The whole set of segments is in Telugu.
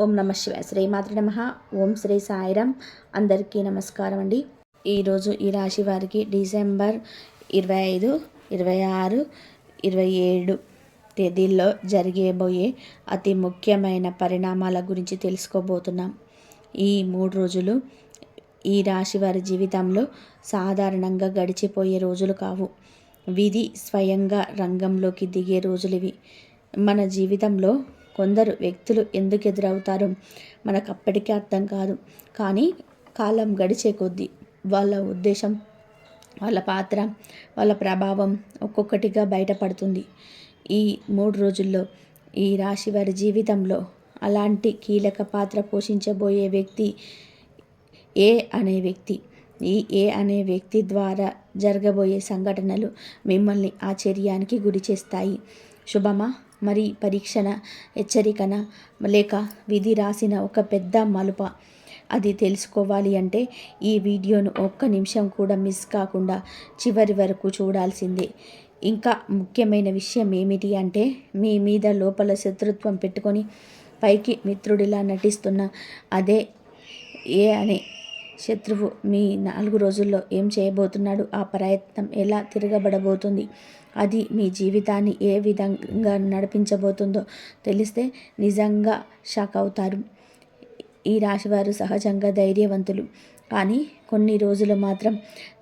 ఓం నమ శివాయ. శ్రీమాత్రే నమః. ఓం శ్రీ సాయిరామ్. అందరికీ నమస్కారం అండి. ఈరోజు ఈ రాశి వారికి డిసెంబర్ 25, 26, 27 తేదీల్లో జరిగేబోయే అతి ముఖ్యమైన పరిణామాల గురించి తెలుసుకోబోతున్నాం. ఈ 3 రోజులు ఈ రాశి వారి జీవితంలో సాధారణంగా గడిచిపోయే రోజులు కావు. విధి స్వయంగా రంగంలోకి దిగే రోజులివి. మన జీవితంలో కొందరు వ్యక్తులు ఎందుకు ఎదురవుతారో మనకు అప్పటికే అర్థం కాదు. కానీ కాలం గడిచే కొద్దీ వాళ్ళ ఉద్దేశం, వాళ్ళ పాత్ర, వాళ్ళ ప్రభావం ఒక్కొక్కటిగా బయటపడుతుంది. ఈ 3 రోజుల్లో ఈ రాశి వారి జీవితంలో అలాంటి కీలక పాత్ర పోషించబోయే వ్యక్తి ఏ అనే వ్యక్తి. ఈ ఏ అనే వ్యక్తి ద్వారా జరగబోయే సంఘటనలు మిమ్మల్ని ఆశ్చర్యానికి గురి చేస్తాయి. శుభమా, మరి పరీక్షణ, హెచ్చరికన, లేక విధి రాసిన ఒక పెద్ద మలుప? అది తెలుసుకోవాలి అంటే ఈ వీడియోను ఒక్క నిమిషం కూడా మిస్ కాకుండా చివరి వరకు చూడాల్సిందే. ఇంకా ముఖ్యమైన విషయం ఏమిటి అంటే, మీ మీద లోపల శత్రుత్వం పెట్టుకొని పైకి మిత్రుడిలా నటిస్తున్న అదే ఏ అనే శత్రువు మీ 4 రోజుల్లో ఏం చేయబోతున్నాడు, ఆ ప్రయత్నం ఎలా తిరగబడబోతుంది, అది మీ జీవితాన్ని ఏ విధంగా నడిపించబోతుందో తెలిస్తే నిజంగా షాక్ అవుతారు. ఈ రాశివారు సహజంగా ధైర్యవంతులు, కానీ కొన్ని రోజులు మాత్రం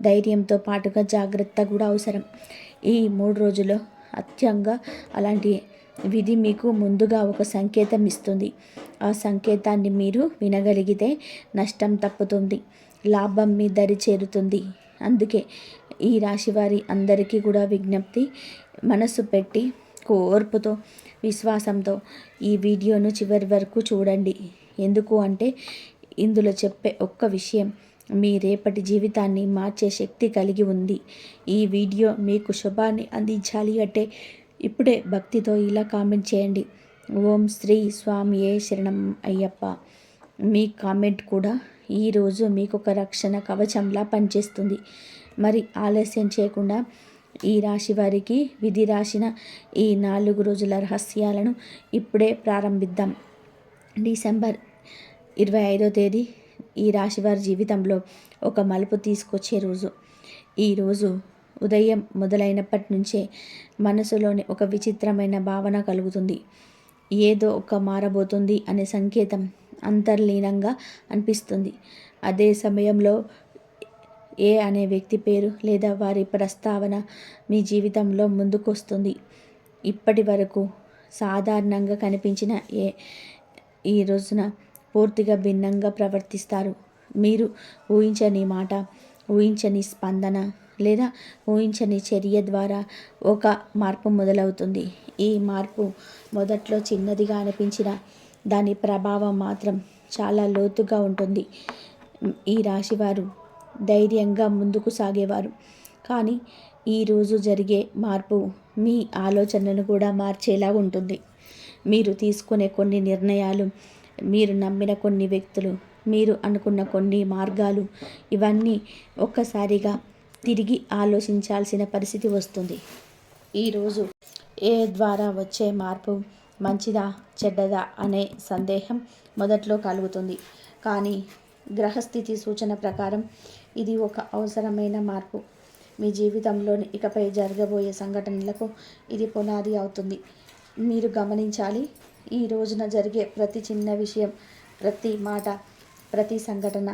ధైర్యంతో పాటుగా జాగ్రత్త కూడా అవసరం. ఈ 3 రోజుల్లో అత్యంగా అలాంటి విధి మీకు ముందుగా ఒక సంకేతం ఇస్తుంది. ఆ సంకేతాన్ని మీరు వినగలిగితే నష్టం తప్పుతుంది, లాభం మీ దరి చేరుతుంది. అందుకే ఈ రాశివారి అందరికీ కూడా విజ్ఞప్తి, మనసు పెట్టి ఓర్పుతో, విశ్వాసంతో ఈ వీడియోను చివరి వరకు చూడండి. ఎందుకు అంటే ఇందులో చెప్పే ఒక్క విషయం మీ రేపటి జీవితాన్ని మార్చే శక్తి కలిగి ఉంది. ఈ వీడియో మీకు శుభాన్ని అందించాలి అంటే ఇప్పుడే భక్తితో ఇలా కామెంట్ చేయండి, ఓం శ్రీ స్వామియే శరణం అయ్యప్ప. మీ కామెంట్ కూడా ఈరోజు మీకు ఒక రక్షణ కవచంలా పనిచేస్తుంది. మరి ఆలస్యం చేయకుండా ఈ రాశి వారికి విధి రాసిన ఈ 4 రోజుల రహస్యాలను ఇప్పుడే ప్రారంభిద్దాం. డిసెంబర్ 25వ తేదీ ఈ రాశివారి జీవితంలో ఒక మలుపు తీసుకొచ్చే రోజు. ఈరోజు ఉదయం మొదలైనప్పటి నుంచే మనసులోని ఒక విచిత్రమైన భావన కలుగుతుంది. ఏదో ఒక మారబోతుంది అనే సంకేతం అంతర్లీనంగా అనిపిస్తుంది. అదే సమయంలో ఏ అనే వ్యక్తి పేరు లేదా వారి ప్రస్తావన మీ జీవితంలో ముందుకొస్తుంది. ఇప్పటి వరకు సాధారణంగా కనిపించిన ఏ ఈ రోజున పూర్తిగా భిన్నంగా ప్రవర్తిస్తారు. మీరు ఊహించని మాట, ఊహించని స్పందన లేదా ఊహించని చర్య ద్వారా ఒక మార్పు మొదలవుతుంది. ఈ మార్పు మొదట్లో చిన్నదిగా అనిపించిన దాని ప్రభావం మాత్రం చాలా లోతుగా ఉంటుంది. ఈ రాశివారు ధైర్యంగా ముందుకు సాగేవారు, కానీ ఈరోజు జరిగే మార్పు మీ ఆలోచనను కూడా మార్చేలా ఉంటుంది. మీరు తీసుకునే కొన్ని నిర్ణయాలు, మీరు నమ్మిన కొన్ని వ్యక్తులు, మీరు అనుకున్న కొన్ని మార్గాలు, ఇవన్నీ ఒక్కసారిగా తిరిగి ఆలోచించాల్సిన పరిస్థితి వస్తుంది. ఈరోజు ఏ ద్వారా వచ్చే మార్పు మంచిదా చెడ్డదా అనే సందేహం మొదట్లో కలుగుతుంది. కానీ గ్రహస్థితి సూచన ప్రకారం ఇది ఒక అవసరమైన మార్పు. మీ జీవితంలోని ఇకపై జరగబోయే సంఘటనలకు ఇది పునాది అవుతుంది. మీరు గమనించాలి, ఈ రోజున జరిగే ప్రతి చిన్న విషయం, ప్రతి మాట, ప్రతి సంఘటన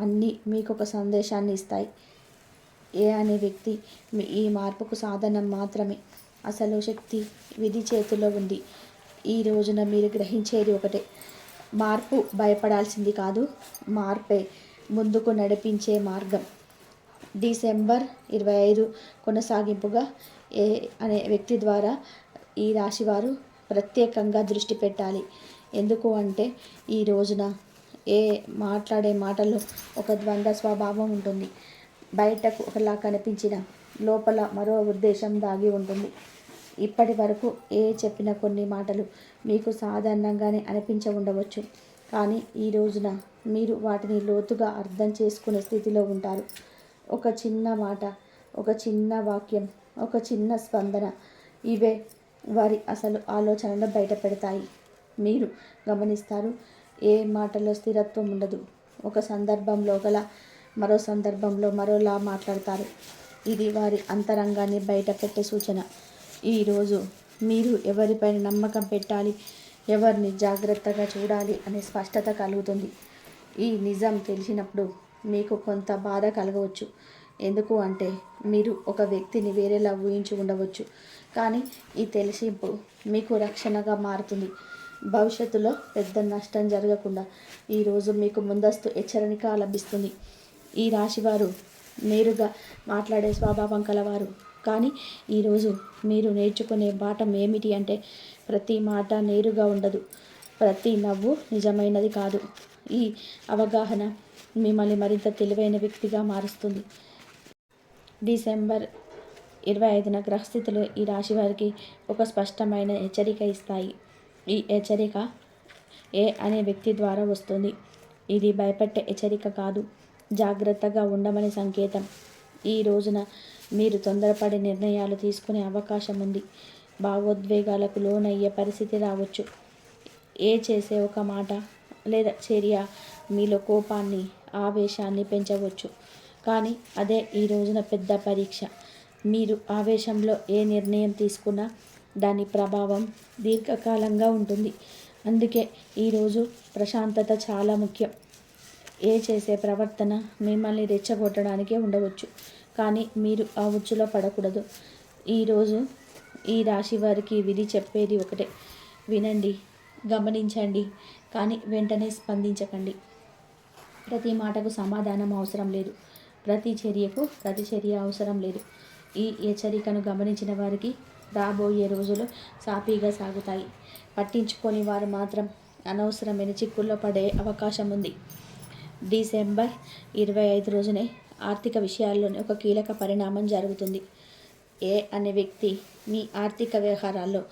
అన్నీ మీకు ఒక సందేశాన్ని ఇస్తాయి. ఏ అనే వ్యక్తి ఈ మార్పుకు సాధనం మాత్రమే. అసలు శక్తి విధి చేతిలో ఉంది. ఈ రోజున మీరు గ్రహించేది ఒకటే, మార్పు భయపడాల్సింది కాదు, మార్పే ముందుకు నడిపించే మార్గం. డిసెంబర్ 25 కొనసాగింపుగా ఏ అనే వ్యక్తి ద్వారా ఈ రాశివారు ప్రత్యేకంగా దృష్టి పెట్టాలి. ఎందుకు అంటే ఈ రోజున ఏ మాట్లాడే మాటల్లో ఒక ద్వంద్వ స్వభావం ఉంటుంది. బయటకు ఒకలా కనిపించిన లోపల మరో ఉద్దేశం దాగి ఉంటుంది. ఇప్పటి వరకు ఏ చెప్పిన కొన్ని మాటలు మీకు సాధారణంగానే అనిపించ ఉండవచ్చు, కానీ ఈ రోజున మీరు వాటిని లోతుగా అర్థం చేసుకునే స్థితిలో ఉంటారు. ఒక చిన్న మాట, ఒక చిన్న వాక్యం, ఒక చిన్న స్పందన, ఇవే వారి అసలు ఆలోచనలు బయట పెడతాయి. మీరు గమనిస్తారు, ఏ మాటలో స్థిరత్వం ఉండదు. ఒక సందర్భంలో ఒకలా, మరో సందర్భంలో మరోలా మాట్లాడతారు. ఇది వారి అంతరంగాన్ని బయట పెట్టే సూచన. ఈరోజు మీరు ఎవరిపైన నమ్మకం పెట్టాలి, ఎవరిని జాగ్రత్తగా చూడాలి అనే స్పష్టత కలుగుతుంది. ఈ నిజం తెలిసినప్పుడు మీకు కొంత బాధ కలగవచ్చు. ఎందుకు అంటే మీరు ఒక వ్యక్తిని వేరేలా ఊహించి ఉండవచ్చు. కానీ ఈ తెలిసింపు మీకు రక్షణగా మారుతుంది. భవిష్యత్తులో పెద్ద నష్టం జరగకుండా ఈరోజు మీకు ముందస్తు హెచ్చరిక లభిస్తుంది. ఈ రాశివారు నేరుగా మాట్లాడే స్వభావం కలవారు. కానీ ఈరోజు మీరు నేర్చుకునే పాఠం ఏమిటి అంటే ప్రతి మాట నేరుగా ఉండదు, ప్రతి నవ్వు నిజమైనది కాదు. ఈ అవగాహన మిమ్మల్ని మరింత తెలివైన వ్యక్తిగా మారుస్తుంది. డిసెంబర్ 25న గ్రహస్థితులు ఈ రాశి వారికి ఒక స్పష్టమైన హెచ్చరిక ఇస్తాయి. ఈ హెచ్చరిక ఏ అనే వ్యక్తి ద్వారా వస్తుంది. ఇది భయపెట్టే హెచ్చరిక కాదు, జాగ్రత్తగా ఉండమని సంకేతం. ఈ రోజున మీరు తొందరపడి నిర్ణయాలు తీసుకునే అవకాశం ఉంది. భావోద్వేగాలకు లోనయ్యే పరిస్థితి రావచ్చు. చేసే ఒక మాట లేదా చర్య మీలో కోపాన్ని, ఆవేశాన్ని పెంచవచ్చు. కానీ అదే ఈ రోజున పెద్ద పరీక్ష. మీరు ఆవేశంలో ఏ నిర్ణయం తీసుకున్నా దాని ప్రభావం దీర్ఘకాలంగా ఉంటుంది. అందుకే ఈరోజు ప్రశాంతత చాలా ముఖ్యం. చేసే ప్రవర్తన మిమ్మల్ని రెచ్చగొట్టడానికే ఉండవచ్చు, కానీ మీరు ఆ ఉచ్చులో పడకూడదు. ఈరోజు ఈ రాశి వారికి విధి చెప్పేది ఒకటే: వినండి, గమనించండి, కానీ వెంటనే స్పందించకండి. ప్రతి మాటకు సమాధానం అవసరం లేదు, ప్రతి చర్యకు ప్రతిచర్య అవసరం లేదు. ఈ హెచ్చరికను గమనించిన వారికి రాబోయే రోజులు సాఫీగా సాగుతాయి. పట్టించుకొని వారు మాత్రం అనవసరమైన చిక్కుల్లో పడే అవకాశం ఉంది. డిసెంబర్ 25 రోజునే ఆర్థిక విషయాల్లోనే ఒక కీలక పరిణామం జరుగుతుంది. అనే వ్యక్తి మీ ఆర్థిక వ్యవహారాల్లో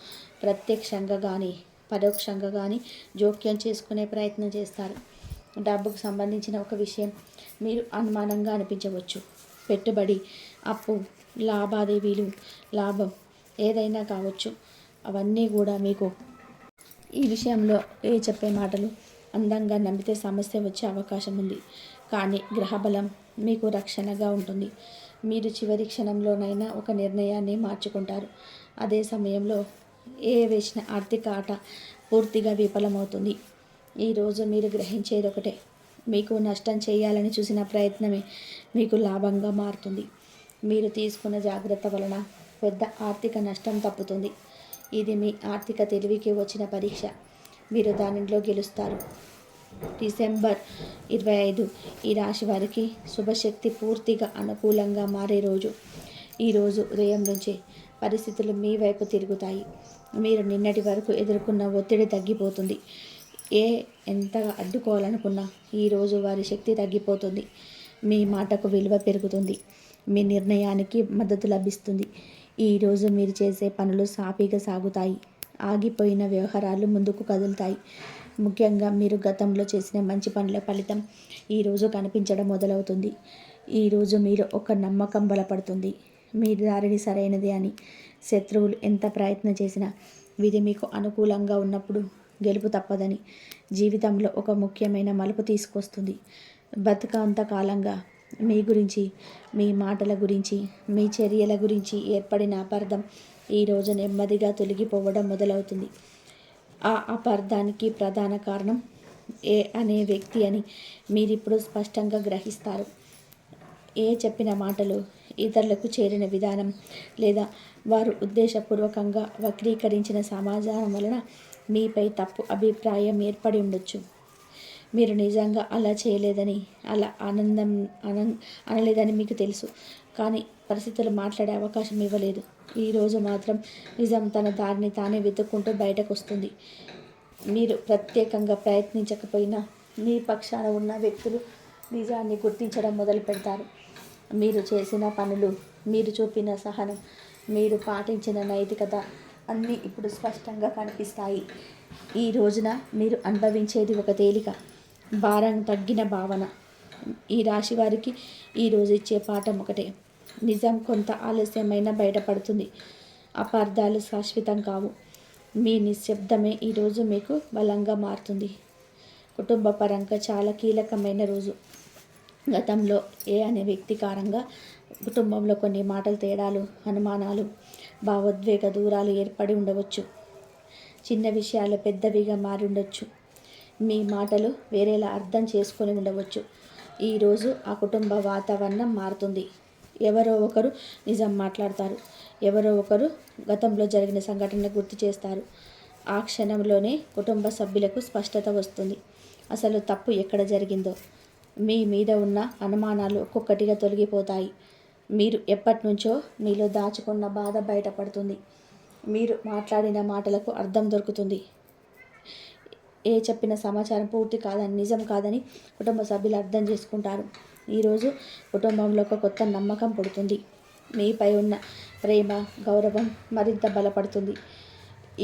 ప్రత్యక్షంగా కానీ పరోక్షంగా కానీ జోక్యం చేసుకునే ప్రయత్నం చేస్తారు. డబ్బుకు సంబంధించిన ఒక విషయం మీరు అనుమానంగా అనిపించవచ్చు. పెట్టుబడి, అప్పు, లావాదేవీలు, లాభం ఏదైనా కావచ్చు. అవన్నీ కూడా మీకు ఈ విషయంలో చెప్పే మాటలు అందంగా నమ్మితే సమస్య వచ్చే అవకాశం ఉంది. కానీ గ్రహబలం మీకు రక్షణగా ఉంటుంది. మీరు చివరి క్షణంలోనైనా ఒక నిర్ణయాన్ని మార్చుకుంటారు. అదే సమయంలో వేసిన ఆర్థిక ఆట పూర్తిగా విఫలమవుతుంది. ఈరోజు మీరు గ్రహించేది ఒకటే: మీకు నష్టం చేయాలని చూసిన ప్రయత్నమే మీకు లాభంగా మారుతుంది. మీరు తీసుకున్న జాగ్రత్త వలన పెద్ద ఆర్థిక నష్టం తప్పుతుంది. ఇది మీ ఆర్థిక తెలివికి వచ్చిన పరీక్ష. మీరు దానిలో గెలుస్తారు. డిసెంబర్ 25 ఈ రాశి వారికి శుభశక్తి పూర్తిగా అనుకూలంగా మారే రోజు. ఈరోజు ఉదయం నుంచే పరిస్థితులు మీ వైపు తిరుగుతాయి. మీరు నిన్నటి వరకు ఎదుర్కొన్న ఒత్తిడి తగ్గిపోతుంది. ఎంతగా అడ్డుకోవాలనుకున్నా ఈరోజు వారి శక్తి తగ్గిపోతుంది. మీ మాటకు విలువ పెరుగుతుంది. మీ నిర్ణయానికి మద్దతు లభిస్తుంది. ఈరోజు మీరు చేసే పనులు సాఫీగా సాగుతాయి. ఆగిపోయిన వ్యవహారాలు ముందుకు కదులుతాయి. ముఖ్యంగా మీరు గతంలో చేసిన మంచి పనుల ఫలితం ఈరోజు కనిపించడం మొదలవుతుంది. ఈరోజు మీరు ఒక నమ్మకం బలపడుతుంది. మీ దారిని సరైనది అని. శత్రువులు ఎంత ప్రయత్నం చేసినా విధి మీకు అనుకూలంగా ఉన్నప్పుడు గెలుపు తప్పదని. జీవితంలో ఒక ముఖ్యమైన మలుపు తీసుకొస్తుంది. బతుకంతకాలంగా మీ గురించి, మీ మాటల గురించి, మీ చర్యల గురించి ఏర్పడిన అపార్థం ఈరోజు నెమ్మదిగా తొలగిపోవడం మొదలవుతుంది. ఆ అపార్థానికి ప్రధాన కారణం అనే వ్యక్తి అని మీరిప్పుడు స్పష్టంగా గ్రహిస్తారు. చెప్పిన మాటలు, ఇతరులకు చేరిన విధానం లేదా వారు ఉద్దేశపూర్వకంగా వక్రీకరించిన సమాచారం వలన మీపై తప్పు అభిప్రాయం ఏర్పడి ఉండొచ్చు. మీరు నిజంగా అలా చేయలేదని, అలా అనలేదని మీకు తెలుసు. కానీ పరిస్థితులు మాట్లాడే అవకాశం ఇవ్వలేదు. ఈరోజు మాత్రం నిజం తన దారిని తానే వెతుక్కుంటూ బయటకు వస్తుంది. మీరు ప్రత్యేకంగా ప్రయత్నించకపోయినా మీ పక్షాన ఉన్న వ్యక్తులు నిజాన్ని గుర్తించడం మొదలు పెడతారు. మీరు చేసిన పనులు, మీరు చూపిన సహనం, మీరు పాటించిన నైతికత అన్నీ ఇప్పుడు స్పష్టంగా కనిపిస్తాయి. ఈ రోజున మీరు అనుభవించేది ఒక తేలిక, భారం తగ్గిన భావన. ఈ రాశి వారికి ఈరోజు ఇచ్చే పాఠం ఒకటే: నిజం కొంత ఆలస్యమైన బయటపడుతుంది. అపార్థాలు శాశ్వతం కావు. మీ నిశ్శబ్దమే ఈరోజు మీకు బలంగా మారుతుంది. కుటుంబ పరంగా చాలా కీలకమైన రోజు. గతంలో ఏ అనే వ్యక్తి కారణంగా కుటుంబంలో కొన్ని మాటల తేడాలు, అనుమానాలు, భావోద్వేగ దూరాలు ఏర్పడి ఉండవచ్చు. చిన్న విషయాలు పెద్దవిగా మారి ఉండొచ్చు. మీ మాటలు వేరేలా అర్థం చేసుకొని ఉండవచ్చు. ఈరోజు ఆ కుటుంబ వాతావరణం మారుతుంది. ఎవరో ఒకరు నిజం మాట్లాడతారు. ఎవరో ఒకరు గతంలో జరిగిన సంఘటన గుర్తు చేస్తారు. ఆ క్షణంలోనే కుటుంబ సభ్యులకు స్పష్టత వస్తుంది. అసలు తప్పు ఎక్కడ జరిగిందో. మీ మీద ఉన్న అనుమానాలు ఒక్కొక్కటిగా తొలగిపోతాయి. మీరు ఎప్పటి నుంచో మీలో దాచుకున్న బాధ బయటపడుతుంది. మీరు మాట్లాడిన మాటలకు అర్థం దొరుకుతుంది. చెప్పిన సమాచారం పూర్తి కాదని, నిజం కాదని కుటుంబ సభ్యులు అర్థం చేసుకుంటారు. ఈరోజు కుటుంబంలో ఒక కొత్త నమ్మకం పుడుతుంది. మీపై ఉన్న ప్రేమ, గౌరవం మరింత బలపడుతుంది.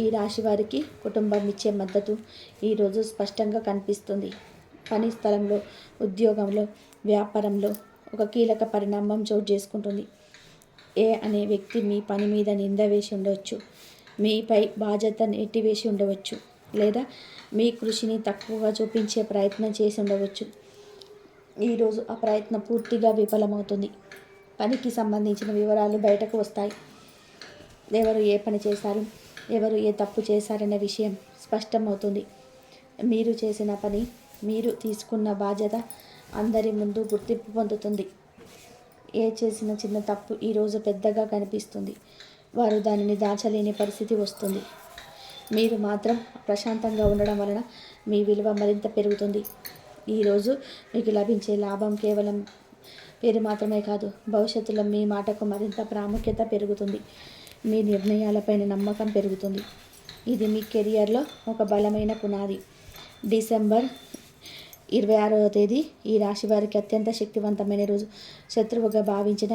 ఈ రాశి వారికి కుటుంబం ఇచ్చే మద్దతు ఈరోజు స్పష్టంగా కనిపిస్తుంది. పని స్థలంలో, ఉద్యోగంలో, వ్యాపారంలో ఒక కీలక పరిణామం చోటు చేసుకుంటుంది. అనే వ్యక్తి మీ పని మీద నింద వేసి ఉండవచ్చు. మీపై బాధ్యత నెట్టివేసి ఉండవచ్చు. లేదా మీ కృషిని తక్కువగా చూపించే ప్రయత్నం చేసి ఉండవచ్చు. ఈరోజు ఆ ప్రయత్నం పూర్తిగా విఫలమవుతుంది. పనికి సంబంధించిన వివరాలు బయటకు వస్తాయి. ఎవరు ఏ పని చేశారు, ఎవరు ఏ తప్పు చేశారనే విషయం స్పష్టమవుతుంది. మీరు చేసిన పని, మీరు తీసుకున్న బాధ్యత అందరి ముందు గుర్తింపు పొందుతుంది. చేసిన చిన్న తప్పు ఈరోజు పెద్దగా కనిపిస్తుంది. వారు దానిని దాచలేని పరిస్థితి వస్తుంది. మీరు మాత్రం ప్రశాంతంగా ఉండడం వలన మీ విలువ మరింత పెరుగుతుంది. ఈరోజు మీకు లభించే లాభం కేవలం పేరు మాత్రమే కాదు, భవిష్యత్తులో మీ మాటకు మరింత ప్రాముఖ్యత పెరుగుతుంది. మీ నిర్ణయాలపైన నమ్మకం పెరుగుతుంది. ఇది మీ కెరియర్లో ఒక బలమైన పునాది. డిసెంబర్ 26వ తేదీ ఈ రాశి వారికి అత్యంత శక్తివంతమైన రోజు. శత్రువుగా భావించిన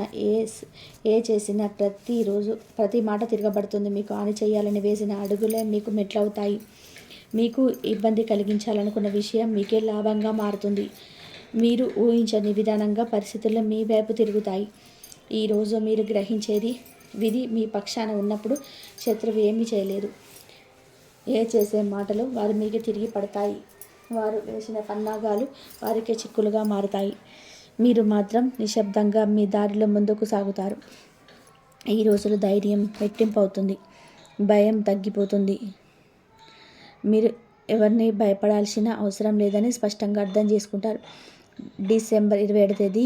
చేసిన ప్రతి మాట తిరగబడుతుంది. మీకు హాని చేయాలని వేసిన అడుగులే మీకు మెట్లవుతాయి. మీకు ఇబ్బంది కలిగించాలనుకున్న విషయం మీకే లాభంగా మారుతుంది. మీరు ఊహించని విధానంగా పరిస్థితుల్లో మీ వైపు తిరుగుతాయి. ఈరోజు మీరు గ్రహించేది, విధి మీ పక్షాన ఉన్నప్పుడు శత్రువు ఏమీ చేయలేదు. చేసే మాటలు వారి మీకే తిరిగి పడతాయి. వారు వేసిన పన్నాగాలు వారికే చిక్కులుగా మారుతాయి. మీరు మాత్రం నిశ్శబ్దంగా మీ దారిలో ముందుకు సాగుతారు. ఈ రోజులు ధైర్యం రెట్టింపు అవుతుంది. భయం తగ్గిపోతుంది. మీరు ఎవరిని భయపడాల్సిన అవసరం లేదని స్పష్టంగా అర్థం చేసుకుంటారు. డిసెంబర్ 27వ తేదీ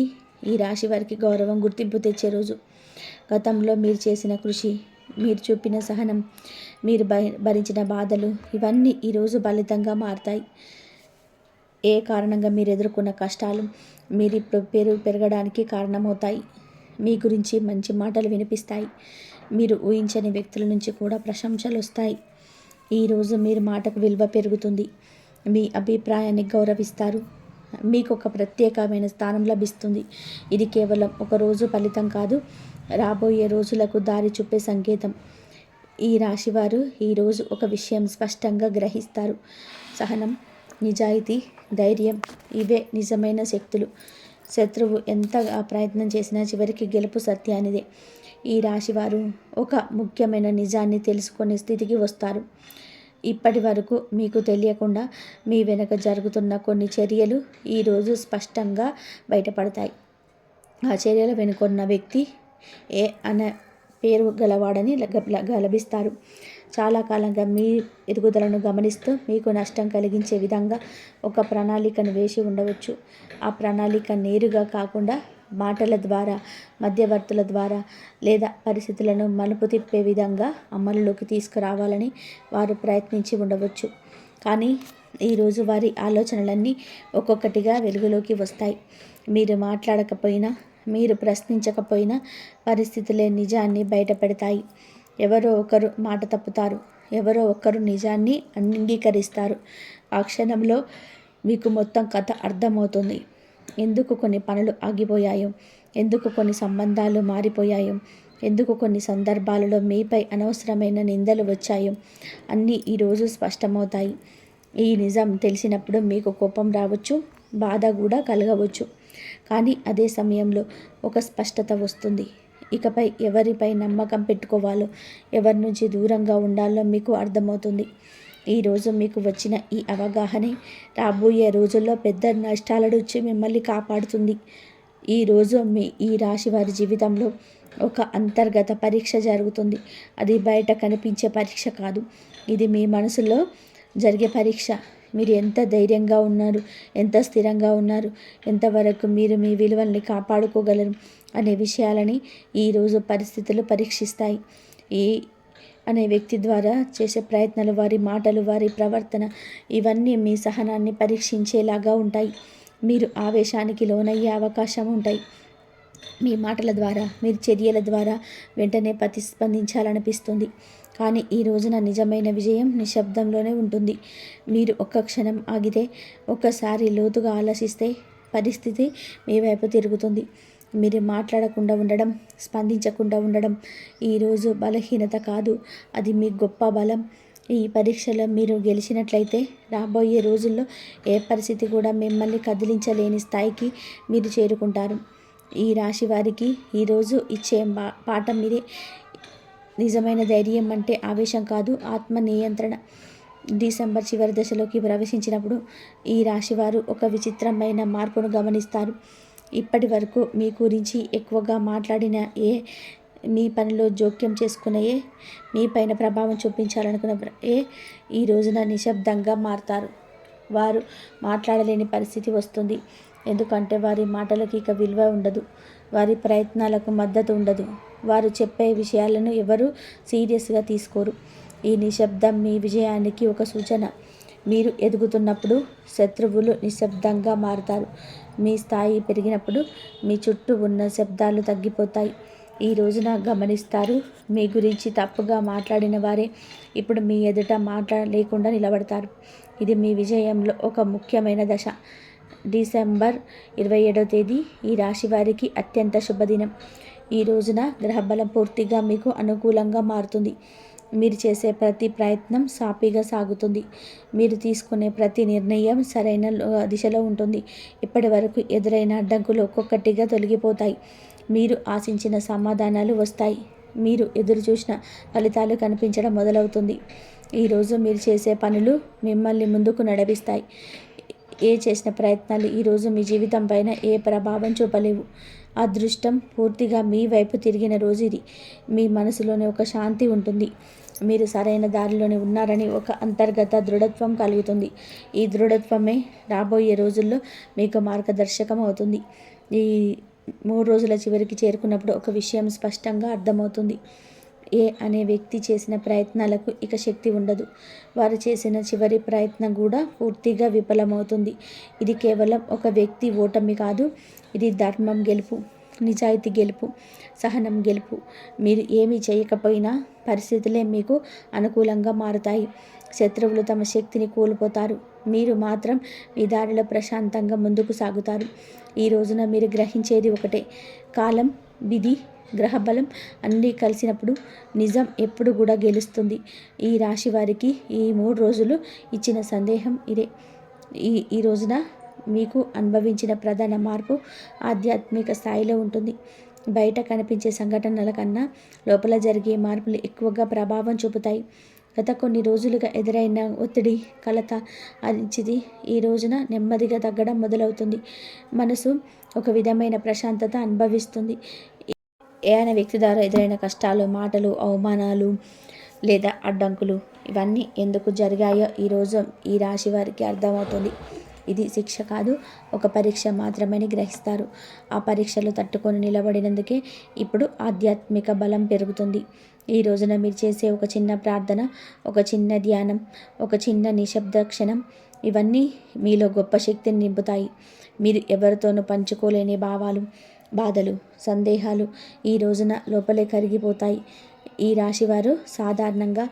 ఈ రాశి వారికి గౌరవం, గుర్తింపు తెచ్చే రోజు. గతంలో మీరు చేసిన కృషి, మీరు చూపిన సహనం, మీరు భరించిన బాధలు ఇవన్నీ ఈరోజు ఫలితంగా మారుతాయి. కారణంగా మీరు ఎదుర్కొన్న కష్టాలు మీరు ఇప్పుడు పెరగడానికి కారణమవుతాయి. మీ గురించి మంచి మాటలు వినిపిస్తాయి. మీరు ఊహించని వ్యక్తుల నుంచి కూడా ప్రశంసలు వస్తాయి. ఈరోజు మీరు మాటకు విలువ పెరుగుతుంది. మీ అభిప్రాయాన్ని గౌరవిస్తారు. మీకు ఒక ప్రత్యేకమైన స్థానం లభిస్తుంది. ఇది కేవలం ఒక రోజు ఫలితం కాదు, రాబోయే రోజులకు దారి చూపే సంకేతం. ఈ రాశివారు ఈరోజు ఒక విషయం స్పష్టంగా గ్రహిస్తారు. సహనం, నిజాయితీ, ధైర్యం ఇవే నిజమైన శక్తులు. శత్రువు ఎంతగా ప్రయత్నం చేసినా చివరికి గెలుపు సత్యానిదే. ఈ రాశివారు ఒక ముఖ్యమైన నిజాన్ని తెలుసుకునే స్థితికి వస్తారు. ఇప్పటి వరకు మీకు తెలియకుండా మీ వెనుక జరుగుతున్న కొన్ని చర్యలు ఈరోజు స్పష్టంగా బయటపడతాయి. ఆ చర్యల వెనుకొన్న వ్యక్తి అనే పేరు గలవాడని గలభిస్తారు. చాలా కాలంగా మీ ఎదుగుదలను గమనిస్తూ మీకు నష్టం కలిగించే విధంగా ఒక ప్రణాళికను వేసి ఉండవచ్చు. ఆ ప్రణాళిక నేరుగా కాకుండా మాటల ద్వారా, మధ్యవర్తుల ద్వారా లేదా పరిస్థితులను మలుపు తిప్పే విధంగా అమలులోకి తీసుకురావాలని వారు ప్రయత్నించి ఉండవచ్చు. కానీ ఈరోజు వారి ఆలోచనలన్నీ ఒక్కొక్కటిగా వెలుగులోకి వస్తాయి. మీరు మాట్లాడకపోయినా, మీరు ప్రశ్నించకపోయినా పరిస్థితులే నిజాన్ని బయటపెడతాయి. ఎవరో ఒకరు మాట తప్పుతారు. ఎవరో ఒకరు నిజాన్ని అంగీకరిస్తారు. ఆ క్షణంలో మీకు మొత్తం కథ అర్థమవుతుంది. ఎందుకు కొన్ని పనులు ఆగిపోయాయో, ఎందుకు కొన్ని సంబంధాలు మారిపోయాయో, ఎందుకు కొన్ని సందర్భాలలో మీపై అనవసరమైన నిందలు వచ్చాయో అన్నీ ఈరోజు స్పష్టమవుతాయి. ఈ నిజం తెలిసినప్పుడు మీకు కోపం రావచ్చు, బాధ కూడా కలగవచ్చు. కానీ అదే సమయంలో ఒక స్పష్టత వస్తుంది. ఇకపై ఎవరిపై నమ్మకం పెట్టుకోవాలో, ఎవరి నుంచి దూరంగా ఉండాలో మీకు అర్థమవుతుంది. ఈరోజు మీకు వచ్చిన ఈ అవగాహనే రాబోయే రోజుల్లో పెద్ద నష్టాల నుంచి మిమ్మల్ని కాపాడుతుంది. ఈరోజు ఈ రాశి వారి జీవితంలో ఒక అంతర్గత పరీక్ష జరుగుతుంది. అది బయట కనిపించే పరీక్ష కాదు, ఇది మీ మనసులో జరిగే పరీక్ష. మీరు ఎంత ధైర్యంగా ఉన్నారు, ఎంత స్థిరంగా ఉన్నారు, ఎంతవరకు మీరు మీ విలువల్ని కాపాడుకోగలరు అనే విషయాలని ఈరోజు పరిస్థితులు పరీక్షిస్తాయి. ఈ అనే వ్యక్తి ద్వారా చేసే ప్రయత్నాలు, వారి మాటలు, వారి ప్రవర్తన ఇవన్నీ మీ సహనాన్ని పరీక్షించేలాగా ఉంటాయి. మీరు ఆవేశానికి లోనయ్యే అవకాశం ఉంటాయి. మీ మాటల ద్వారా, మీ చర్యల ద్వారా వెంటనే ప్రతిస్పందించాలనిపిస్తుంది. కానీ ఈ రోజున నిజమైన విజయం నిశ్శబ్దంలోనే ఉంటుంది. మీరు ఒక్క క్షణం ఆగితే, ఒక్కసారి లోతుగా ఆలోచిస్తే పరిస్థితి మీ వైపు తిరుగుతుంది. మీరు మాట్లాడకుండా ఉండడం, స్పందించకుండా ఉండడం ఈరోజు బలహీనత కాదు, అది మీ గొప్ప బలం. ఈ పరీక్షలో మీరు గెలిచినట్లయితే రాబోయే రోజుల్లో ఏ పరిస్థితి కూడా మిమ్మల్ని కదిలించలేని స్థాయికి మీరు చేరుకుంటారు. ఈ రాశి వారికి ఈరోజు ఇచ్చే పాఠం మీరే. నిజమైన ధైర్యం అంటే ఆవేశం కాదు, ఆత్మ నియంత్రణ. డిసెంబర్ చివరి దశలోకి ప్రవేశించినప్పుడు ఈ రాశివారు ఒక విచిత్రమైన మార్పును గమనిస్తారు. ఇప్పటి వరకు మీ గురించి ఎక్కువగా మాట్లాడిన మీ పనిలో జోక్యం చేసుకునే మీ పైన ప్రభావం చూపించాలనుకున్న ఈ రోజున నిశ్శబ్దంగా మారతారు. వారు మాట్లాడలేని పరిస్థితి వస్తుంది. ఎందుకంటే వారి మాటలకు ఇక విలువ ఉండదు, వారి ప్రయత్నాలకు మద్దతు ఉండదు. వారు చెప్పే విషయాలను ఎవరు సీరియస్గా తీసుకోరు. ఈ నిశ్శబ్దం మీ విజయానికి ఒక సూచన. మీరు ఎదుగుతున్నప్పుడు శత్రువులు నిశ్శబ్దంగా మారుతారు. మీ స్థాయి పెరిగినప్పుడు మీ చుట్టూ ఉన్న శబ్దాలు తగ్గిపోతాయి. ఈ రోజున గమనిస్తారు, మీ గురించి తప్పుగా మాట్లాడిన వారే ఇప్పుడు మీ ఎదుట మాట్లాడలేకుండా నిలబడతారు. ఇది మీ విజయంలో ఒక ముఖ్యమైన దశ. డిసెంబర్ 27వ తేదీ ఈ రాశి వారికి అత్యంత శుభదినం. ఈ రోజున గ్రహబలం పూర్తిగా మీకు అనుకూలంగా మారుతుంది. మీరు చేసే ప్రతి ప్రయత్నం సాఫీగా సాగుతుంది. మీరు తీసుకునే ప్రతి నిర్ణయం సరైన దిశలో ఉంటుంది. ఇప్పటి వరకు ఎదురైన అడ్డంకులు ఒక్కొక్కటిగా తొలగిపోతాయి. మీరు ఆశించిన సమాధానాలు వస్తాయి. మీరు ఎదురు చూసిన ఫలితాలు కనిపించడం మొదలవుతుంది. ఈరోజు మీరు చేసే పనులు మిమ్మల్ని ముందుకు నడిపిస్తాయి. చేసిన ప్రయత్నాలు ఈరోజు మీ జీవితం పైన ఏ ప్రభావం చూపలేవు. అదృష్టం పూర్తిగా మీ వైపు తిరిగిన రోజు ఇది. మీ మనసులోనే ఒక శాంతి ఉంటుంది. మీరు సరైన దారిలోనే ఉన్నారని ఒక అంతర్గత దృఢత్వం కలుగుతుంది. ఈ దృఢత్వమే రాబోయే రోజుల్లో మీకు మార్గదర్శకం అవుతుంది. ఈ 3 రోజుల చివరికి చేరుకున్నప్పుడు ఒక విషయం స్పష్టంగా అర్థమవుతుంది. అనే వ్యక్తి చేసిన ప్రయత్నాలకు ఇక శక్తి ఉండదు. వారు చేసిన చివరి ప్రయత్నం కూడా పూర్తిగా విఫలమవుతుంది. ఇది కేవలం ఒక వ్యక్తి ఓటమి కాదు, ఇది ధర్మం గెలుపు, నిజాయితీ గెలుపు, సహనం గెలుపు. మీరు ఏమీ చేయకపోయినా పరిస్థితులే మీకు అనుకూలంగా మారుతాయి. శత్రువులు తమ శక్తిని కోల్పోతారు. మీరు మాత్రం మీ దారిలో ప్రశాంతంగా ముందుకు సాగుతారు. ఈ రోజున మీరు గ్రహించేది ఒకటే: కాలం, విధి, గ్రహబలం అన్నీ కలిసినప్పుడు నిజం ఎప్పుడు కూడా గెలుస్తుంది. ఈ రాశి వారికి ఈ 3 రోజులు ఇచ్చిన సందేహం ఇదే. ఈ రోజున మీకు అనుభవించిన ప్రధాన మార్పు ఆధ్యాత్మిక స్థాయిలో ఉంటుంది. బయట కనిపించే సంఘటనల కన్నా లోపల జరిగే మార్పులు ఎక్కువగా ప్రభావం చూపుతాయి. గత కొన్ని రోజులుగా ఎదురైన ఒత్తిడి, కలత అరిచిది ఈ రోజున నెమ్మదిగా తగ్గడం మొదలవుతుంది. మనసు ఒక విధమైన ప్రశాంతత అనుభవిస్తుంది. అనే వ్యక్తి ద్వారా ఎదురైన కష్టాలు, మాటలు, అవమానాలు లేదా అడ్డంకులు ఇవన్నీ ఎందుకు జరిగాయో ఈరోజు ఈ రాశి వారికి అర్థమవుతుంది. ఇది శిక్ష కాదు, ఒక పరీక్ష మాత్రమే గ్రహిస్తారు. ఆ పరీక్షలు తట్టుకొని నిలబడినందుకే ఇప్పుడు ఆధ్యాత్మిక బలం పెరుగుతుంది. ఈ రోజున మీరు చేసే ఒక చిన్న ప్రార్థన, ఒక చిన్న ధ్యానం, ఒక చిన్న నిశ్శబ్ద క్షణం ఇవన్నీ మీలో గొప్ప శక్తిని నింపుతాయి. మీరు ఎవరితోనూ పంచుకోలేని భావాలు, బాధలు, సందేహాలు ఈ రోజున లోపలే కరిగిపోతాయి. ఈ రాశివారు సాధారణంగా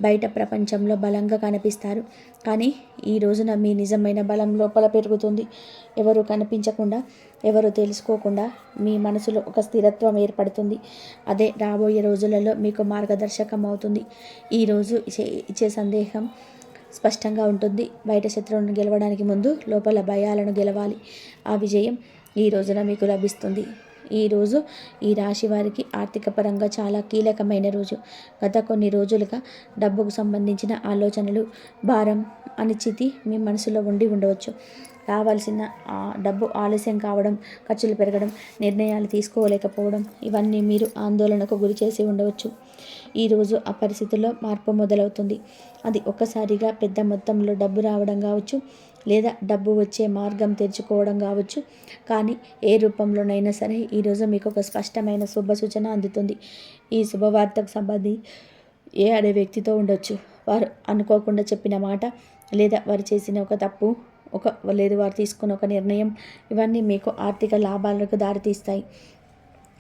బయట ప్రపంచంలో బలంగా కనిపిస్తారు. కానీ ఈ రోజున మీ నిజమైన బలం లోపల పెరుగుతుంది. ఎవరు కనిపించకుండా, ఎవరు తెలుసుకోకుండా మీ మనసులో ఒక స్థిరత్వం ఏర్పడుతుంది. అదే రాబోయే రోజులలో మీకు మార్గదర్శకం అవుతుంది. ఈరోజు ఇచ్చే సందేహం స్పష్టంగా ఉంటుంది. బయట శత్రువులను గెలవడానికి ముందు లోపల భయాలను గెలవాలి. ఆ విజయం ఈ రోజున మీకు లభిస్తుంది. ఈరోజు ఈ రాశి వారికి ఆర్థిక పరంగా చాలా కీలకమైన రోజు. గత కొన్ని రోజులుగా డబ్బుకు సంబంధించిన ఆలోచనలు, భారం, అనిశ్చితి మీ మనసులో ఉండవచ్చు. రావాల్సిన డబ్బు ఆలస్యం కావడం, ఖర్చులు పెరగడం, నిర్ణయాలు తీసుకోలేకపోవడం, ఇవన్నీ మీరు ఆందోళనకు గురి చేసి ఉండవచ్చు. ఈరోజు ఆ పరిస్థితుల్లో మార్పు మొదలవుతుంది. అది ఒక్కసారిగా పెద్ద మొత్తంలో డబ్బు రావడం కావచ్చు, లేదా డబ్బు వచ్చే మార్గం తెరుచుకోవడం కావచ్చు. కానీ ఏ రూపంలోనైనా సరే ఈరోజు మీకు ఒక స్పష్టమైన శుభ సూచన అందుతుంది. ఈ శుభవార్తకు సంబంధి ఏ అనే వ్యక్తితో ఉండొచ్చు. వారు అనుకోకుండా చెప్పిన మాట, లేదా వారు చేసిన ఒక తప్పు, లేదు వారు తీసుకున్న ఒక నిర్ణయం, ఇవన్నీ మీకు ఆర్థిక లాభాలకు దారితీస్తాయి.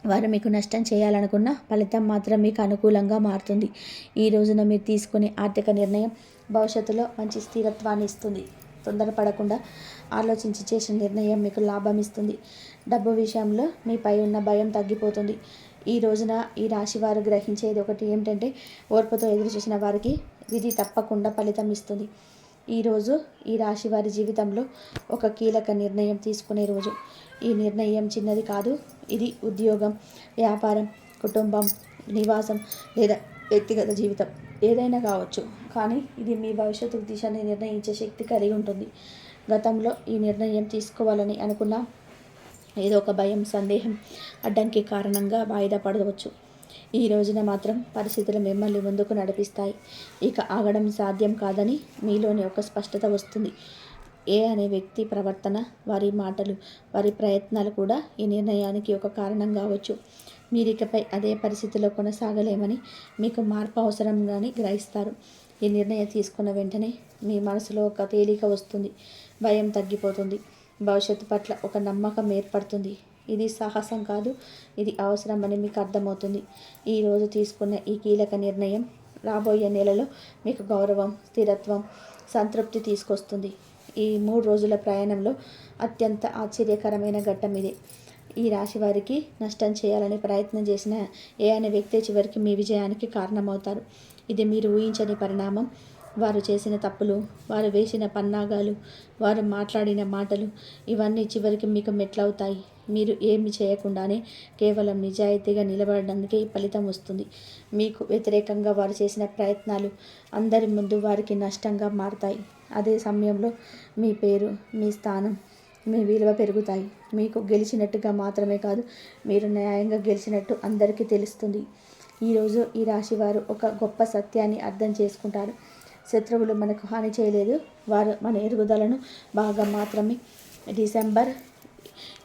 వారు మీకు నష్టం చేయాలనుకున్న ఫలితం మాత్రం మీకు అనుకూలంగా మారుతుంది. ఈ రోజున మీరు తీసుకునే ఆర్థిక నిర్ణయం భవిష్యత్తులో మంచి స్థిరత్వాన్ని ఇస్తుంది. తొందరపడకుండా ఆలోచించి చేసిన నిర్ణయం మీకు లాభం ఇస్తుంది. డబ్బు విషయంలో మీపై ఉన్న భయం తగ్గిపోతుంది. ఈ రోజున ఈ రాశి వారు గ్రహించేది ఒకటి ఏమిటంటే, ఓర్పుతో ఎదురు చూసిన వారికి విధి తప్పకుండా ఫలితం ఇస్తుంది. ఈరోజు ఈ రాశి వారి జీవితంలో ఒక కీలక నిర్ణయం తీసుకునే రోజు. ఈ నిర్ణయం చిన్నది కాదు. ఇది ఉద్యోగం, వ్యాపారం, కుటుంబం, నివాసం లేదా వ్యక్తిగత జీవితం ఏదైనా కావచ్చు. కానీ ఇది మీ భవిష్యత్తు దిశని నిర్ణయించే శక్తి కలిగి ఉంటుంది. గతంలో ఈ నిర్ణయం తీసుకోవాలని అనుకున్న ఏదో ఒక భయం, సందేహం, అడ్డంకి కారణంగా వాయిదా పడవచ్చు. ఈ రోజున మాత్రం పరిస్థితులు మిమ్మల్ని ముందుకు నడిపిస్తాయి. ఇక ఆగడం సాధ్యం కాదని మీలోని ఒక స్పష్టత వస్తుంది. ఏ అనే వ్యక్తి ప్రవర్తన, వారి మాటలు, వారి ప్రయత్నాలు కూడా ఈ నిర్ణయానికి ఒక కారణం కావచ్చు. మీరికపై అదే పరిస్థితిలో కొనసాగలేమని, మీకు మార్పు అవసరంగాని గ్రహిస్తారు. ఈ నిర్ణయం తీసుకున్న వెంటనే మీ మనసులో ఒక తేలిక వస్తుంది. భయం తగ్గిపోతుంది. భవిష్యత్తు పట్ల ఒక నమ్మకం ఏర్పడుతుంది. ఇది సాహసం కాదు, ఇది అవసరం అని మీకు అర్థమవుతుంది. ఈరోజు తీసుకున్న ఈ కీలక నిర్ణయం రాబోయే నెలలో మీకు గౌరవం, స్థిరత్వం, సంతృప్తి తీసుకొస్తుంది. ఈ 3 రోజుల ప్రయాణంలో అత్యంత ఆశ్చర్యకరమైన ఘట్టం ఇదే. ఈ రాశి వారికి నష్టం చేయాలని ప్రయత్నం చేసిన ఏ అనే వ్యక్తి చివరికి మీ విజయానికి కారణమవుతారు. ఇది మీరు ఊహించని పరిణామం. వారు చేసిన తప్పులు, వారు వేసిన పన్నాగాలు, వారు మాట్లాడిన మాటలు, ఇవన్నీ చివరికి మీకు మెట్లవుతాయి. మీరు ఏమి చేయకుండానే కేవలం నిజాయితీగా నిలబడడానికి ఫలితం వస్తుంది. మీకు వ్యతిరేకంగా వారు చేసిన ప్రయత్నాలు అందరి ముందు వారికి నష్టంగా మారతాయి. అదే సమయంలో మీ పేరు, మీ స్థానం, మీ విలువ పెరుగుతాయి. మీకు గెలిచినట్టుగా మాత్రమే కాదు, మీరు న్యాయంగా గెలిచినట్టు అందరికీ తెలుస్తుంది. ఈరోజు ఈ రాశివారు ఒక గొప్ప సత్యాన్ని అర్థం చేసుకుంటారు. శత్రువులు మనకు హాని చేయలేదు, వారు మన ఎదుగుదలను బాగా మాత్రమే. డిసెంబర్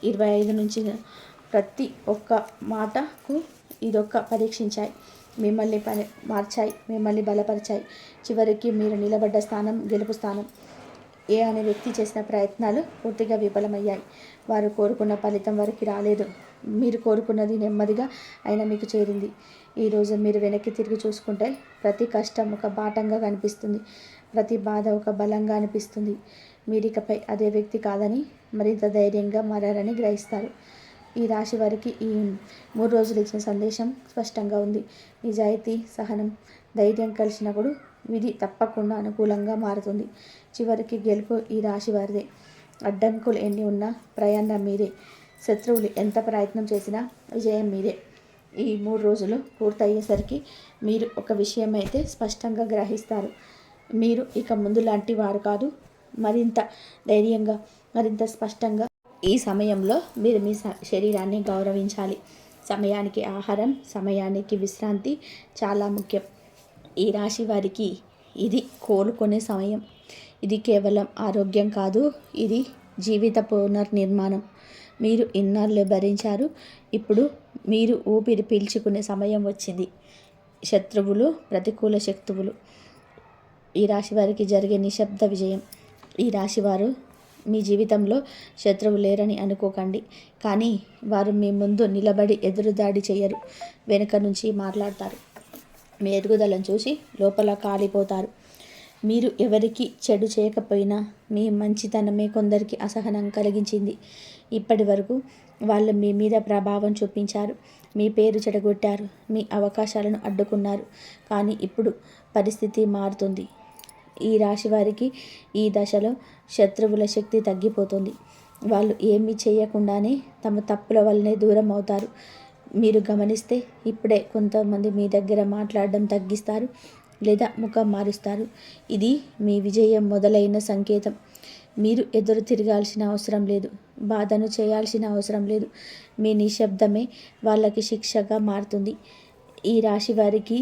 25 నుంచి ప్రతి ఒక్క మాటకు ఇదొక్క పరీక్షించాయి, మిమ్మల్ని మార్చాయి, మిమ్మల్ని బలపరిచాయి. చివరికి మీరు నిలబడ్డ స్థానం గెలుపు స్థానం. ఏ అనే వ్యక్తి చేసిన ప్రయత్నాలు పూర్తిగా విఫలమయ్యాయి. వారు కోరుకున్న ఫలితం వారికి రాలేదు. మీరు కోరుకున్నది నెమ్మదిగా అయినా మీకు చేరింది. ఈరోజు మీరు వెనక్కి తిరిగి చూసుకుంటే ప్రతి కష్టం ఒక బాటంగా కనిపిస్తుంది, ప్రతి బాధ ఒక బలంగా అనిపిస్తుంది. మీరికపై అదే వ్యక్తి కాదని, మరింత ధైర్యంగా మారారని గ్రహిస్తారు. ఈ రాశి వారికి ఈ 3 రోజులు ఇచ్చిన సందేశం స్పష్టంగా ఉంది. నిజాయితీ, సహనం, ధైర్యం కలిసినప్పుడు విధి తప్పకుండా అనుకూలంగా మారుతుంది. చివరికి గెలుపు ఈ రాశి వారిదే. అడ్డంకులు ఎన్ని ఉన్నా ప్రయాణం మీదే. శత్రువులు ఎంత ప్రయత్నం చేసినా విజయం మీదే. ఈ 3 రోజులు పూర్తయ్యేసరికి మీరు ఒక విషయం అయితే స్పష్టంగా గ్రహిస్తారు. మీరు ఇక ముందు లాంటి వారు కాదు. మరింత ధైర్యంగా, మరింత స్పష్టంగా. ఈ సమయంలో మీరు మీ శరీరాన్ని గౌరవించాలి. సమయానికి ఆహారం, సమయానికి విశ్రాంతి చాలా ముఖ్యం. ఈ రాశి వారికి ఇది కోలుకునే సమయం. ఇది కేవలం ఆరోగ్యం కాదు, ఇది జీవిత పునర్నిర్మాణం. మీరు ఇన్నాళ్ళు భరించారు, ఇప్పుడు మీరు ఊపిరి పీల్చుకునే సమయం వచ్చింది. శత్రువులు, ప్రతికూల శక్తువులు, ఈ రాశి వారికి జరిగే నిశ్శబ్ద విజయం. ఈ రాశివారు మీ జీవితంలో శత్రువు లేరని అనుకోకండి, కానీ వారు మీ ముందు నిలబడి ఎదురుదాడి చేయరు, వెనుక నుంచి మాట్లాడతారు. మీ ఎదుగుదలను చూసి లోపల కాలిపోతారు. మీరు ఎవరికి చెడు చేయకపోయినా మీ మంచితనమే కొందరికి అసహనం కలిగించింది. ఇప్పటి వరకు వాళ్ళు మీ మీద ప్రభావం చూపించారు, మీ పేరు చెడగొట్టారు, మీ అవకాశాలను అడ్డుకున్నారు. కానీ ఇప్పుడు పరిస్థితి మారుతుంది. ఈ రాశి వారికి ఈ దశలో శత్రువుల శక్తి తగ్గిపోతుంది. వాళ్ళు ఏమీ చేయకుండానే తమ తప్పుల వల్లనే దూరం అవుతారు. మీరు గమనిస్తే ఇప్పుడే కొంతమంది మీ దగ్గర మాట్లాడడం తగ్గిస్తారు లేదా ముఖం మారుస్తారు. ఇది మీ విజయం మొదలైన సంకేతం. మీరు ఎదురు తిరగాల్సిన అవసరం లేదు. బాధను చేయాల్సిన అవసరం లేదు. మీ నిశ్శబ్దమే వాళ్ళకి శిక్షగా మారుతుంది. ఈ రాశి వారికి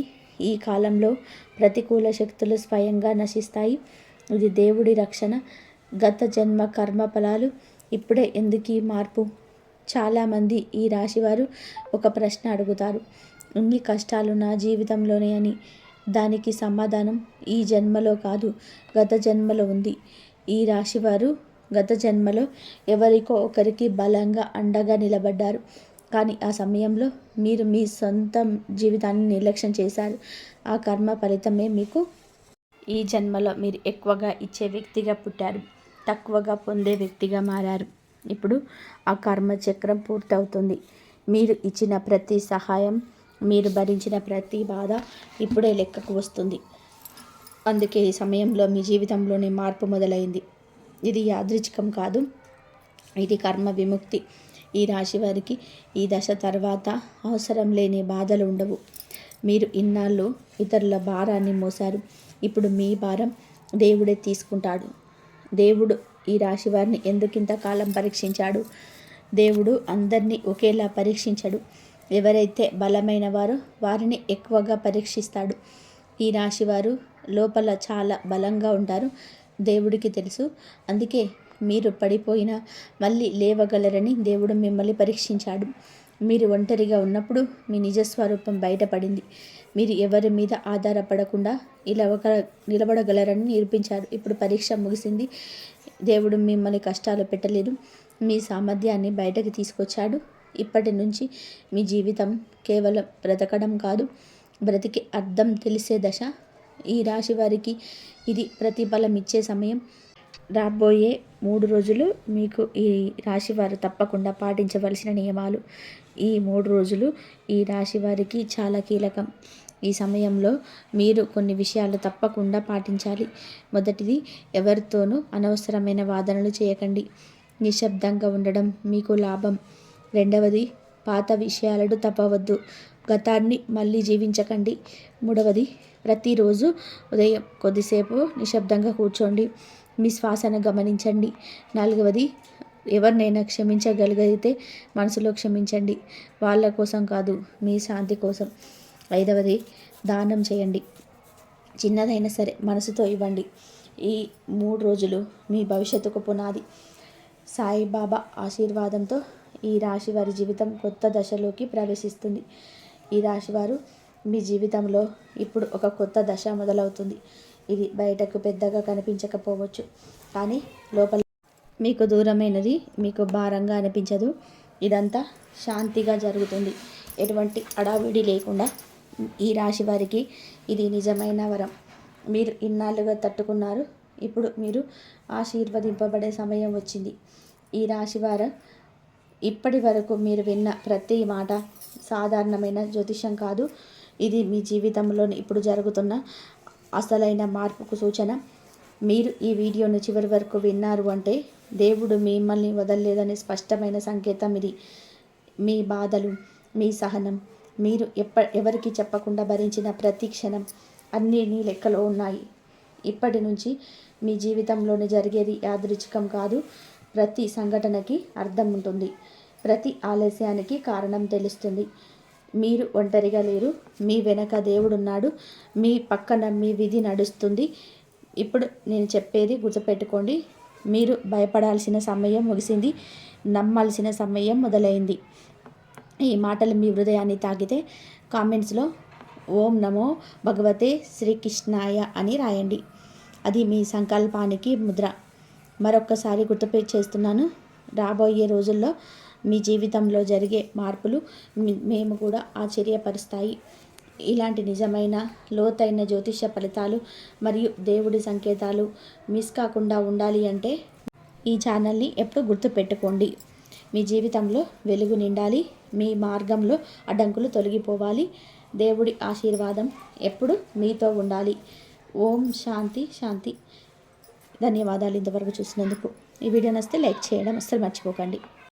ఈ కాలంలో ప్రతికూల శక్తులు స్వయంగా నశిస్తాయి. ఇది దేవుడి రక్షణ. గత జన్మ కర్మ ఫలాలు. ఇప్పుడే ఎందుకు ఈ మార్పు? చాలామంది ఈ రాశివారు ఒక ప్రశ్న అడుగుతారు, ఇన్ని కష్టాలు నా జీవితంలోనే అని. దానికి సమాధానం ఈ జన్మలో కాదు, గత జన్మలో ఉంది. ఈ రాశివారు గత జన్మలో ఎవరికో ఒకరికి బలంగా అండగా నిలబడ్డారు. కానీ ఆ సమయంలో మీరు మీ సొంత జీవితాన్ని నిర్లక్ష్యం చేశారు. ఆ కర్మ ఫలితమే మీకు ఈ జన్మలో మీరు ఎక్కువగా ఇచ్చే వ్యక్తిగా పుట్టారు, తక్కువగా పొందే వ్యక్తిగా మారారు. ఇప్పుడు ఆ కర్మ చక్రం పూర్తవుతుంది. మీరు ఇచ్చిన ప్రతి సహాయం, మీరు భరించిన ప్రతి బాధ ఇప్పుడే లెక్కకు వస్తుంది. అందుకే ఈ సమయంలో మీ జీవితంలోనే మార్పు మొదలైంది. ఇది యాదృచ్ఛికం కాదు, ఇది కర్మ విముక్తి. ఈ రాశి వారికి ఈ దశ తర్వాత అవసరం లేని బాధలు ఉండవు. మీరు ఇన్నాళ్ళు ఇతరుల భారాన్ని మోసారు. ఇప్పుడు మీ భారం దేవుడే తీసుకుంటాడు. దేవుడు ఈ రాశి వారిని ఎందుకింత కాలం పరీక్షించాడు? దేవుడు అందరినీ ఒకేలా పరీక్షించడు. ఎవరైతే బలమైన వారో వారిని ఎక్కువగా పరీక్షిస్తాడు. ఈ రాశివారు లోపల చాలా బలంగా ఉంటారు. దేవుడికి తెలుసు. అందుకే మీరు పడిపోయినా మళ్ళీ లేవగలరని దేవుడు మిమ్మల్ని పరీక్షించాడు. మీరు ఒంటరిగా ఉన్నప్పుడు మీ నిజస్వరూపం బయటపడింది. మీరు ఎవరి మీద ఆధారపడకుండా ఇలా నిలబడగలరని నిరూపించారు. ఇప్పుడు పరీక్ష ముగిసింది. దేవుడు మిమ్మల్ని కష్టాలు పెట్టలేదు, మీ సామర్థ్యాన్ని బయటకు తీసుకొచ్చాడు. ఇప్పటి నుంచి మీ జీవితం కేవలం బ్రతకడం కాదు, బ్రతికి అర్థం తెలిసే దశ. ఈ రాశి వారికి ఇది ప్రతిఫలం ఇచ్చే సమయం. రాబోయే 3 రోజులు మీకు ఈ రాశి వారు తప్పకుండా పాటించవలసిన నియమాలు. ఈ 3 రోజులు ఈ రాశి వారికి చాలా కీలకం. ఈ సమయంలో మీరు కొన్ని విషయాలు తప్పకుండా పాటించాలి. మొదటిది, ఎవరితోనూ అనవసరమైన వాదనలు చేయకండి. నిశ్శబ్దంగా ఉండడం మీకు లాభం. రెండవది, పాత విషయాలను తప్పవద్దు. గతాన్ని మళ్ళీ జీవించకండి. మూడవది, ప్రతిరోజు ఉదయం కొద్దిసేపు నిశ్శబ్దంగా కూర్చోండి. మీ శ్వాసను గమనించండి. నాలుగవది, ఎవరినైనా క్షమించగలిగితే మనసులో క్షమించండి. వాళ్ళ కోసం కాదు, మీ శాంతి కోసం. ఐదవది, దానం చేయండి. చిన్నదైనా సరే మనసుతో ఇవ్వండి. ఈ 3 రోజులు మీ భవిష్యత్తుకు పునాది. సాయిబాబా ఆశీర్వాదంతో ఈ రాశి వారి జీవితం కొత్త దశలోకి ప్రవేశిస్తుంది. ఈ రాశివారు మీ జీవితంలో ఇప్పుడు ఒక కొత్త దశ మొదలవుతుంది. ఇది బయటకు పెద్దగా కనిపించకపోవచ్చు, కానీ లోపల మీకు దూరమైనది మీకు భారంగా అనిపించదు. ఇదంతా శాంతిగా జరుగుతుంది, ఎటువంటి అడావిడి లేకుండా. ఈ రాశి వారికి ఇది నిజమైన వరం. మీరు ఇన్నాళ్ళుగా తట్టుకున్నారు, ఇప్పుడు మీరు ఆశీర్వదింపబడే సమయం వచ్చింది. ఈ రాశివారు ఇప్పటి వరకు మీరు విన్న ప్రతి మాట సాధారణమైన జ్యోతిషం కాదు. ఇది మీ జీవితంలో ఇప్పుడు జరుగుతున్న అసలైన మార్పుకు సూచన. మీరు ఈ వీడియోను చివరి వరకు విన్నారు అంటే దేవుడు మిమ్మల్ని వదలలేదని స్పష్టమైన సంకేతం ఇది. మీ బాధలు, మీ సహనం, మీరు ఎవరికి చెప్పకుండా భరించిన ప్రతి క్షణం అన్నీ నీ లెక్కలో ఉన్నాయి. ఇప్పటి నుంచి మీ జీవితంలోని జరిగేది యాదృచ్ఛికం కాదు. ప్రతి సంఘటనకి అర్థం ఉంటుంది. ప్రతి ఆలస్యానికి కారణం తెలుస్తుంది. మీరు ఒంటరిగా లేరు. మీ వెనక దేవుడున్నాడు. మీ పక్కన మీ విధి నడుస్తుంది. ఇప్పుడు నేను చెప్పేది గుర్తుపెట్టుకోండి. మీరు భయపడాల్సిన సమయం ముగిసింది. నమ్మాల్సిన సమయం మొదలైంది. ఈ మాటలు మీ హృదయాన్ని తాకితే కామెంట్స్లో ఓం నమో భగవతే శ్రీకృష్ణాయ అని రాయండి. అది మీ సంకల్పానికి ముద్ర. మరొక్కసారి చేస్తున్నాను. రాబోయే రోజుల్లో మీ జీవితంలో జరిగే మార్పులు మేము కూడా ఆశ్చర్యపరుస్తాయి. ఇలాంటి నిజమైన లోతైన జ్యోతిష ఫలితాలు మరియు దేవుడి సంకేతాలు మిస్ కాకుండా ఉండాలి అంటే ఈ ఛానల్ని ఎప్పుడు గుర్తుపెట్టుకోండి. మీ జీవితంలో వెలుగు నిండాలి. మీ మార్గంలో అడ్డంకులు తొలగిపోవాలి. దేవుడి ఆశీర్వాదం ఎప్పుడు మీతో ఉండాలి. ఓం శాంతి శాంతి. ధన్యవాదాలు ఇంతవరకు చూసినందుకు. ఈ వీడియో నచ్చితే లైక్ చేయడం అస్సలు మర్చిపోకండి.